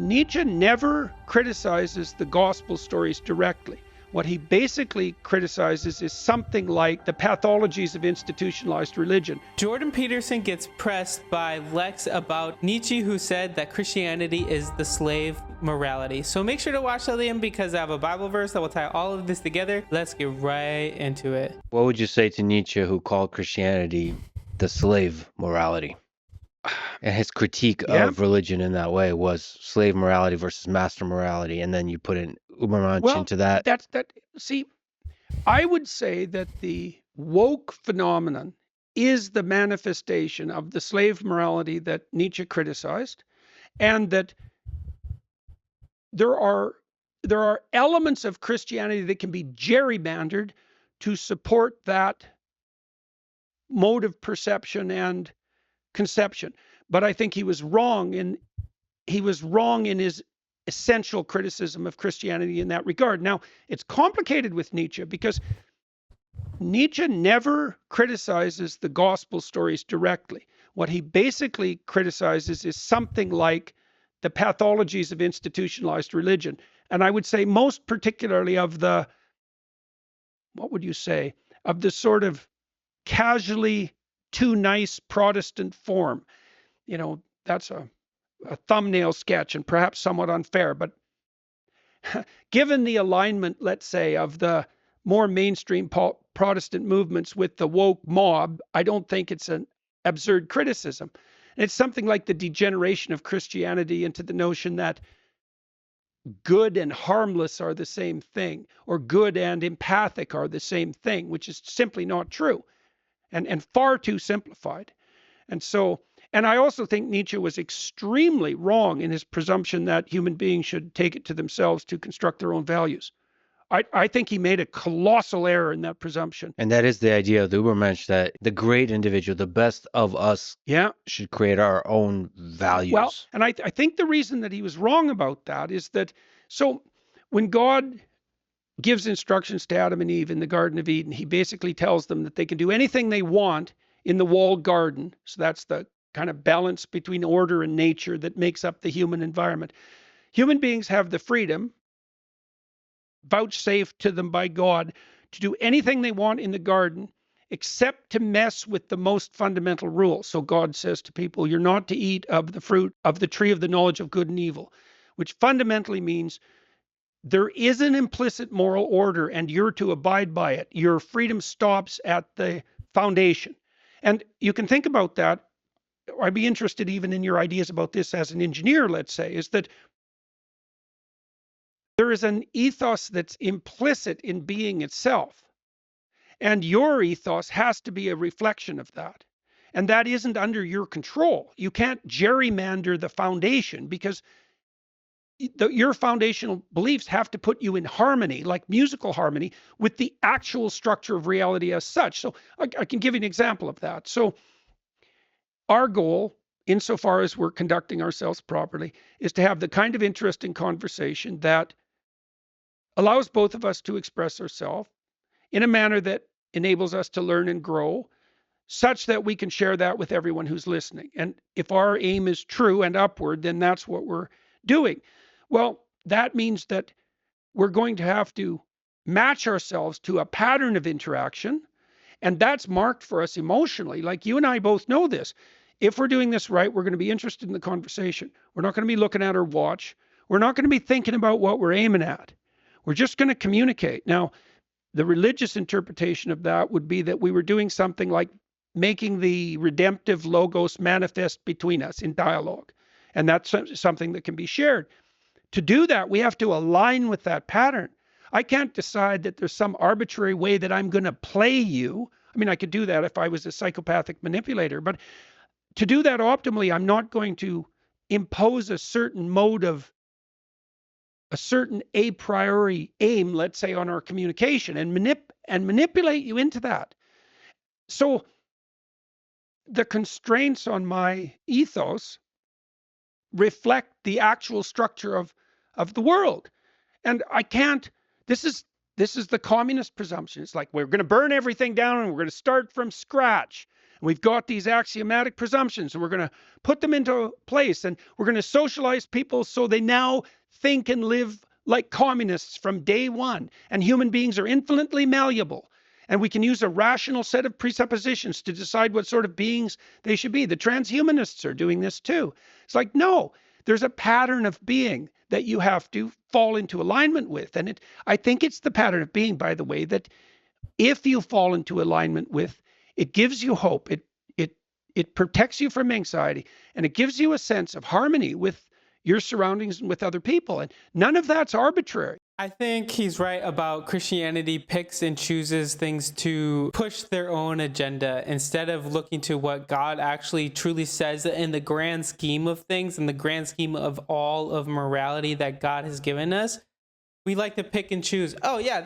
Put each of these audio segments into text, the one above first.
Nietzsche never criticizes the gospel stories directly. What he basically criticizes is something like the pathologies of institutionalized religion. Jordan Peterson gets pressed by Lex about Nietzsche, who said that Christianity is the slave morality. So make sure to watch till the end because I have a Bible verse that will tie all of this together. Let's get right into it. What would you say to Nietzsche, who called Christianity the slave morality? And his critique of religion in that way was slave morality versus master morality. And then you put in Ubermensch into that. See, I would say that the woke phenomenon is the manifestation of the slave morality that Nietzsche criticized, and that there are elements of Christianity that can be gerrymandered to support that mode of perception and conception. But I think he was wrong in his essential criticism of Christianity in that regard. Now, it's complicated with Nietzsche because Nietzsche never criticizes the gospel stories directly. What he basically criticizes is something like the pathologies of institutionalized religion. And I would say most particularly of the, what would you say, of the sort of casually too nice Protestant form. You know, that's a thumbnail sketch and perhaps somewhat unfair, but given the alignment, let's say, of the more mainstream Protestant movements with the woke mob, I don't think it's an absurd criticism. And it's something like the degeneration of Christianity into the notion that good and harmless are the same thing, or good and empathic are the same thing, which is simply not true and far too simplified. And I also think Nietzsche was extremely wrong in his presumption that human beings should take it to themselves to construct their own values. I think he made a colossal error in that presumption. And that is the idea of the Ubermensch, that the great individual, the best of us, should create our own values. Well, and I think the reason that he was wrong about that is that, so when God gives instructions to Adam and Eve in the Garden of Eden, he basically tells them that they can do anything they want in the walled garden. So that's the kind of balance between order and nature that makes up the human environment. Human beings have the freedom vouchsafed to them by God to do anything they want in the garden except to mess with the most fundamental rule. So God says to people, you're not to eat of the fruit of the tree of the knowledge of good and evil, which fundamentally means there is an implicit moral order and you're to abide by it. Your freedom stops at the foundation. And you can think about that. I'd be interested even in your ideas about this as an engineer, let's say, is that there is an ethos that's implicit in being itself. And your ethos has to be a reflection of that. And that isn't under your control. You can't gerrymander the foundation because your foundational beliefs have to put you in harmony, like musical harmony, with the actual structure of reality as such. So I can give you an example of that. So our goal, insofar as we're conducting ourselves properly, is to have the kind of interesting conversation that allows both of us to express ourselves in a manner that enables us to learn and grow, such that we can share that with everyone who's listening. And if our aim is true and upward, then that's what we're doing. Well, that means that we're going to have to match ourselves to a pattern of interaction, and that's marked for us emotionally. Like you and I both know this. If we're doing this right, we're going to be interested in the conversation. We're not going to be looking at our watch. We're not going to be thinking about what we're aiming at. We're just going to communicate. Now, the religious interpretation of that would be that we were doing something like making the redemptive logos manifest between us in dialogue. And that's something that can be shared. To do that, we have to align with that pattern. I can't decide that there's some arbitrary way that I'm going to play you. I mean, I could do that if I was a psychopathic manipulator, but to do that optimally, I'm not going to impose a certain mode of a certain a priori aim, let's say, on our communication and manipulate you into that. So the constraints on my ethos reflect the actual structure of the world. And I can't, this is the communist presumption. It's like, we're going to burn everything down and we're going to start from scratch. And we've got these axiomatic presumptions, and we're going to put them into place, and we're going to socialize people so they now think and live like communists from day one. And human beings are infinitely malleable. And we can use a rational set of presuppositions to decide what sort of beings they should be. The transhumanists are doing this too. It's like, no, there's a pattern of being that you have to fall into alignment with. And I think it's the pattern of being, by the way, that if you fall into alignment with, it gives you hope. It protects you from anxiety, and it gives you a sense of harmony with your surroundings and with other people. And none of that's arbitrary. I think he's right about Christianity picks and chooses things to push their own agenda instead of looking to what God actually truly says in the grand scheme of things, in the grand scheme of all of morality that God has given us. We like to pick and choose. Oh yeah,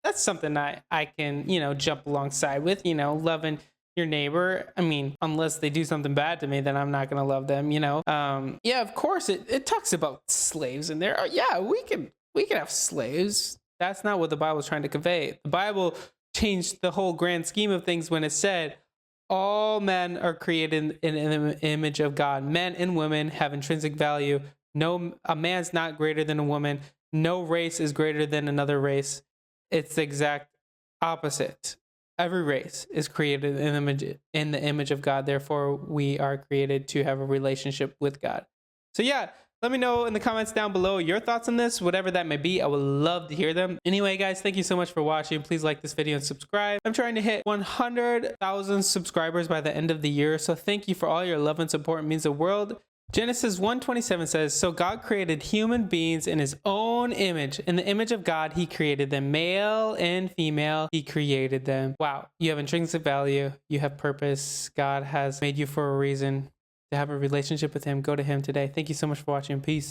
that's something I can, jump alongside with, loving your neighbor. I mean, unless they do something bad to me, then I'm not going to love them, Yeah, of course it talks about slaves in there. Yeah, we can have slaves. That's not what the Bible is trying to convey. The Bible changed the whole grand scheme of things when it said all men are created in the image of God. Men and women have intrinsic value. A man's not greater than a woman. No race is greater than another race. It's the exact opposite. Every race is created in the image of God. Therefore, we are created to have a relationship with God. So yeah, let me know in the comments down below your thoughts on this, whatever that may be. I would love to hear them. Anyway, guys, thank you so much for watching. Please like this video and subscribe. I'm trying to hit 100,000 subscribers by the end of the year. So thank you for all your love and support. It means the world. Genesis 1:27 says, so God created human beings in his own image. In the image of God, he created them. Male and female, he created them. Wow, you have intrinsic value. You have purpose. God has made you for a reason to have a relationship with him. Go to him today. Thank you so much for watching. Peace.